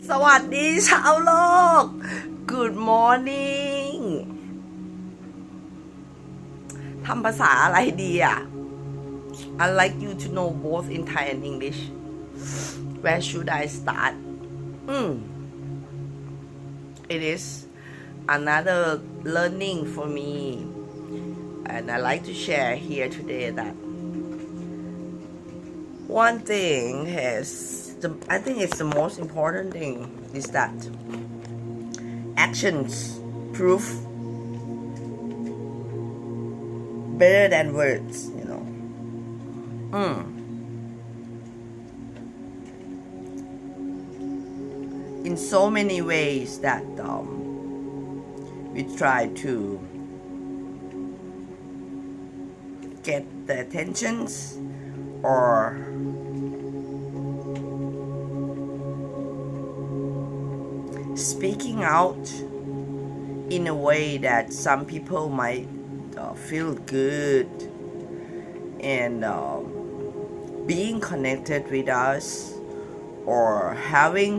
สวัสดีชาวโลก Good morning ทำภาษาอะไรดีอ่ะ I'd like you to know both in Thai and English. Where should I start? It is another learning for me, and I like to share here today that one thing I think it's the most important thing is that actions prove better than words, you know. In so many ways that we try to get the attentions or speaking out in a way that some people might feel good and being connected with us or having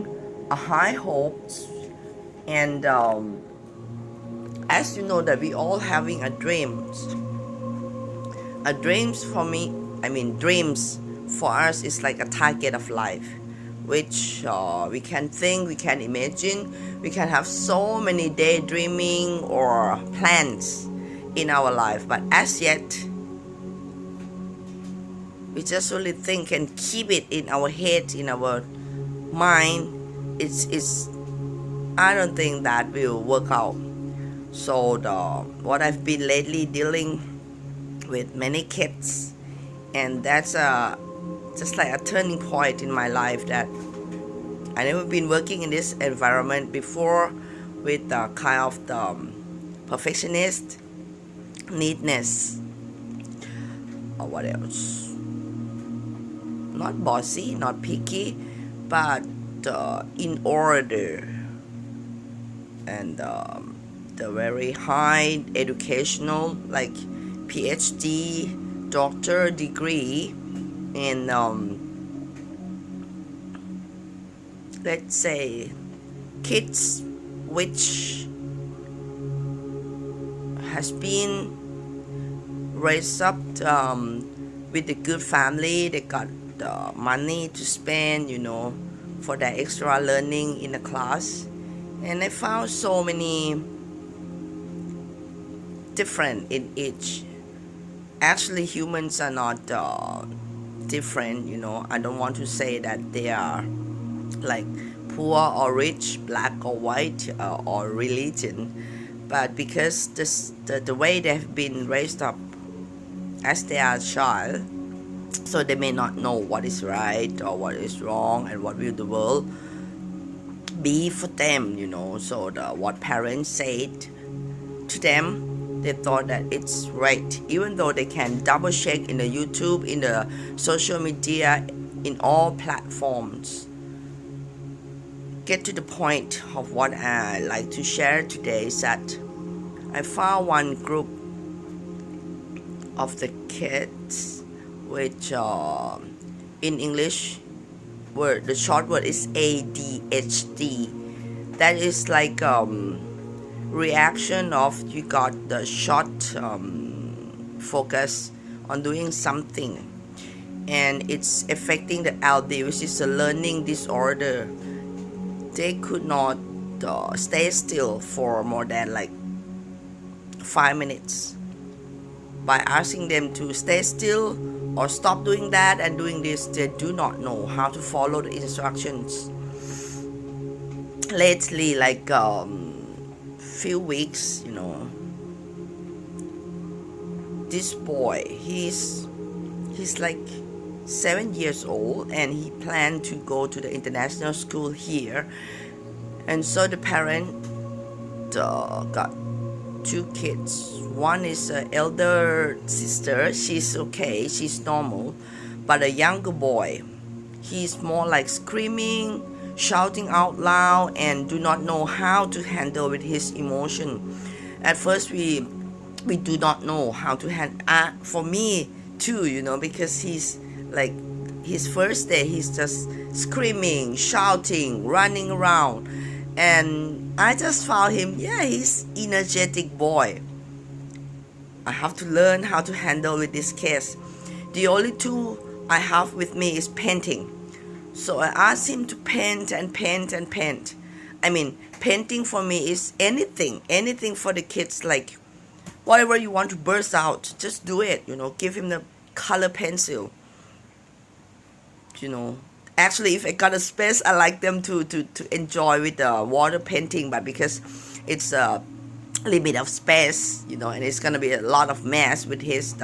a high hopes and as you know that we all having a dreams for me, I mean dreams for us is like a target of life which we can think, we can imagine, we can have so many daydreaming or plans in our life, but as yet we just only think and keep it in our head, in our mind. It's I don't think that will work out. So what I've been lately dealing with many kids, and that's just like a turning point in my life that I never been working in this environment before with kind of the perfectionist, neatness, or what else? Not bossy, not picky, but in order, and the very high educational, like PhD, doctor degree, and let's say kids which has been raised up with a good family. They got the money to spend, you know, for their extra learning in the class, and I found so many different in each. Actually, humans are not different, you know. I don't want to say that they are like poor or rich, black or white, or religion, but because the way they've been raised up as they are a child, so they may not know what is right or what is wrong and what will the world be for them, you know. So what parents said to them, they thought that it's right, even though they can double check in the YouTube, in the social media, in all platforms. Get to the point of what I like to share today is that I found one group of the kids which in English word, the short word is ADHD. That is like reaction of you got the short focus on doing something, and it's affecting the LD, which is a learning disorder. They could not stay still for more than like 5 minutes. By asking them to stay still or stop doing that and doing this, they do not know how to follow the instructions. Lately, like few weeks, you know, this boy, he's like 7 years old, and he planned to go to the international school here, and so the parent got 2 kids. One is an elder sister, she's okay, she's normal, but a younger boy, he's more like screaming, shouting out loud, and do not know how to handle with his emotion. At first we do not know how to handle, for me too, you know, because he's like his first day, he's just screaming, shouting, running around. And I just found him, yeah, he's energetic boy. I have to learn how to handle with this case. The only tool I have with me is painting. So I asked him to paint and paint and paint. I mean, painting for me is anything for the kids, like whatever you want to burst out, just do it, give him the color pencil. Actually, if I got a space, I like them to enjoy with the water painting, but because it's a limit of space, and it's gonna be a lot of mess with his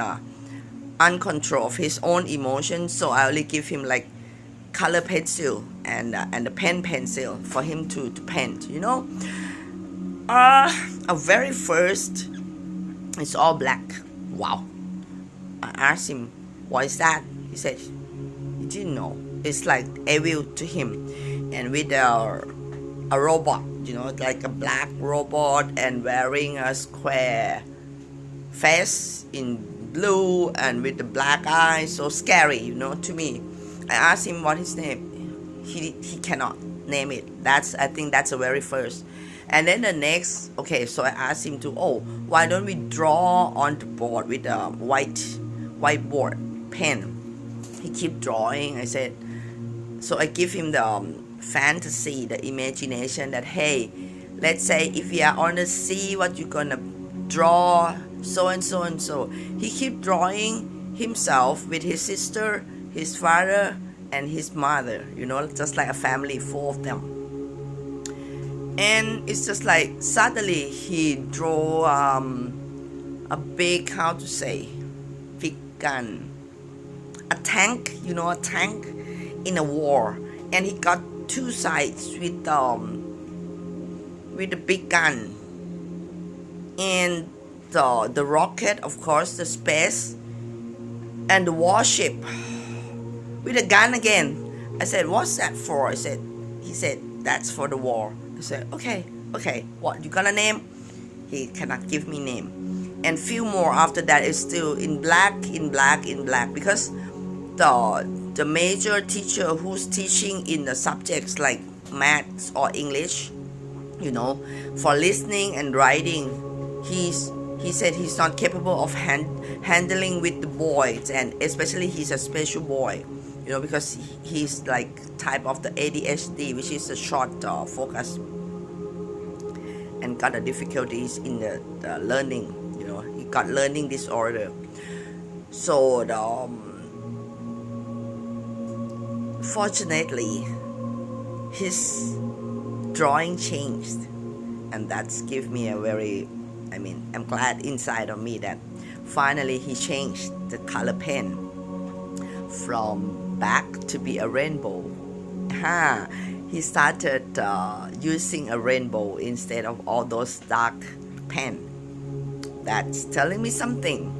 uncontrol of his own emotions, so I only give him like color pencil and the pen pencil for him to paint. A very first, it's all black. Wow. I asked him, what is that? He said he didn't know. It's like evil to him, and with a robot, like a black robot, and wearing a square face in blue and with the black eyes, so scary, to me. I asked him what his name. He cannot name it. I think that's the very first. And then the next, okay, so I asked him to, why don't we draw on the board with a whiteboard pen? He keep drawing. I said, so I give him the fantasy, the imagination that, hey, let's say if you are on the sea, what you gonna draw, so and so and so. He keep drawing himself with his sister, his father, and his mother, just like a family, 4 of them. And it's just like suddenly he drew a big, how to say, big gun, a tank, a tank in a war, and he got 2 sides with the big gun, and the rocket, of course, the space, and the warship with a gun again. I said, what's that for? He said, that's for the war. I said, okay, what you gonna name? He cannot give me name. And few more after that is still in black, because the major teacher who's teaching in the subjects like maths or English, for listening and writing, he said he's not capable of handling with the boys, and especially he's a special boy, because he's like type of the ADHD, which is a short focus, and got the difficulties in the learning. He got learning disorder. So fortunately, his drawing changed, and that's give me a very, I'm glad inside of me that finally he changed the color pen from black to be a rainbow. He started using a rainbow instead of all those dark pen. That's telling me something.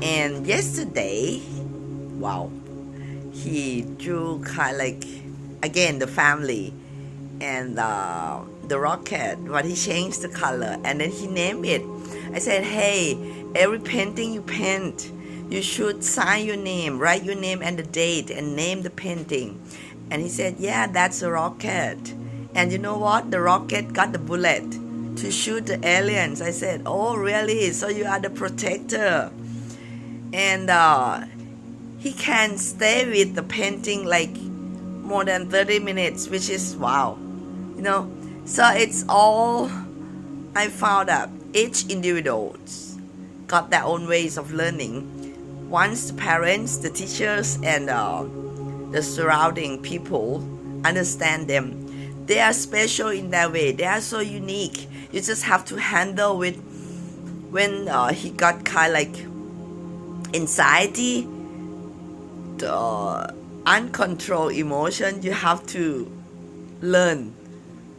And yesterday, wow, he drew kind of like, again, the family and the rocket, but he changed the color and then he named it. I said, hey, every painting you paint, you should sign your name, write your name and the date, and name the painting. And he said, yeah, that's a rocket. And you know what? The rocket got the bullet to shoot the aliens. I said, oh, really? So you are the protector. And he can stay with the painting like more than 30 minutes, which is wow. So it's all, I found out each individual got their own ways of learning. Once the parents, the teachers, and the surrounding people understand them, they are special in their way. They are so unique. You just have to handle with when he got kind of like anxiety, the uncontrolled emotion. You have to learn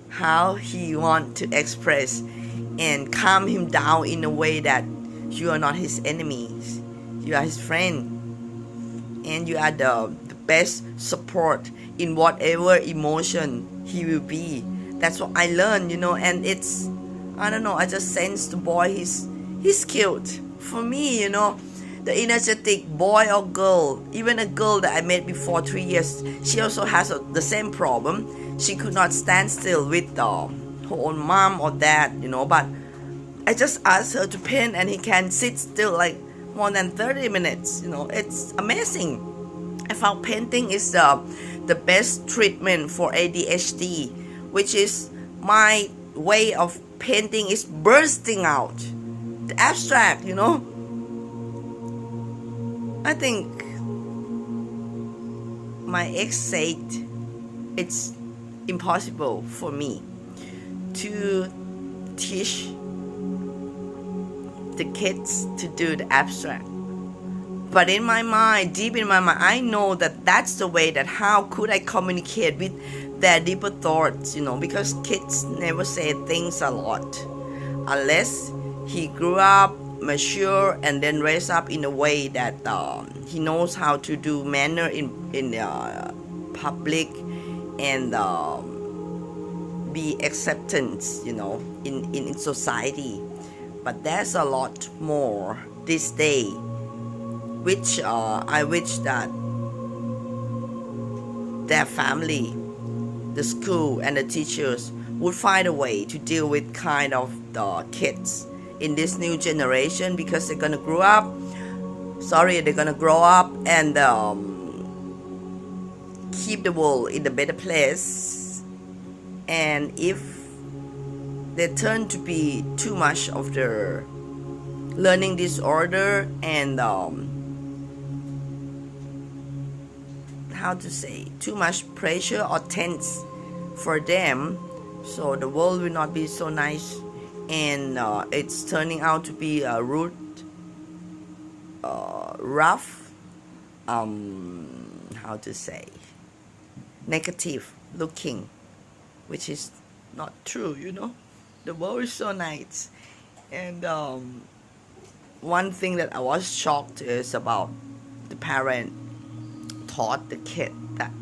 how he want to express and calm him down in a way that you are not his enemies. You are his friend, and you are the best support in whatever emotion he will be. That's what I learned, and it's, I don't know, I just sense the boy, he's cute. For me, the energetic boy or girl, even a girl that I met before 3 years, she also has the same problem. She could not stand still with her own mom or dad, but I just asked her to paint and he can sit still like more than 30 minutes. It's amazing. I found painting is the best treatment for ADHD, which is my way of painting is bursting out the abstract. I think my ex said it's impossible for me to teach the kids to do the abstract. But in my mind, deep in my mind, I know that that's the way that how could I communicate with their deeper thoughts, because kids never say things a lot unless he grew up, mature, and then raised up in a way that he knows how to do manner in public and be acceptance, in society. But there's a lot more this day, which I wish that their family, the school, and the teachers would find a way to deal with kind of the kids in this new generation, because they're gonna grow up and keep the world in a better place. And if they turn to be too much of their learning disorder and too much pressure or tense for them, so the world will not be so nice, and it's turning out to be a rude, rough, negative looking, which is not true. The world is so nice. And one thing that I was shocked is about the parent taught the kid that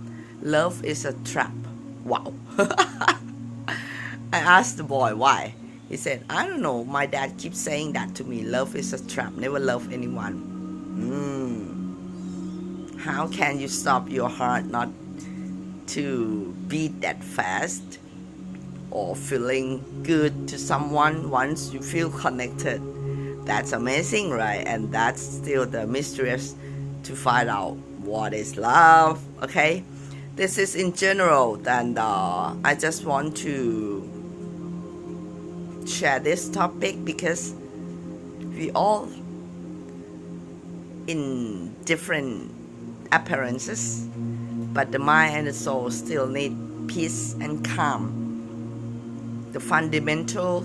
love is a trap. Wow. I asked the boy why. He said, I don't know, my dad keeps saying that to me, love is a trap, never love anyone. How can you stop your heart not to beat that fast or feeling good to someone once you feel connected? That's amazing, right? And that's still the mysterious to find out what is love. Okay, this is in general, and I just want to share this topic because we all in different appearances, but the mind and the soul still need peace and calm. The fundamental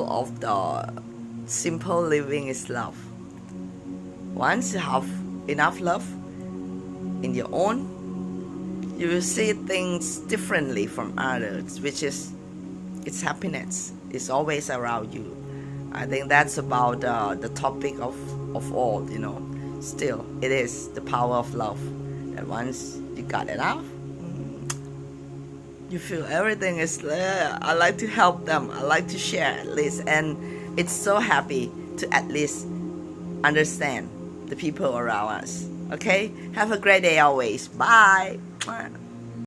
of the simple living is love. Once you have enough love in your own, you will see things differently from others, which is it's happiness. It's always around you. I think that's about the topic of all, Still, it is the power of love. And once you got enough, you feel everything is there. I like to help them. I like to share at least. And it's so happy to at least understand the people around us. Okay? Have a great day always. Bye.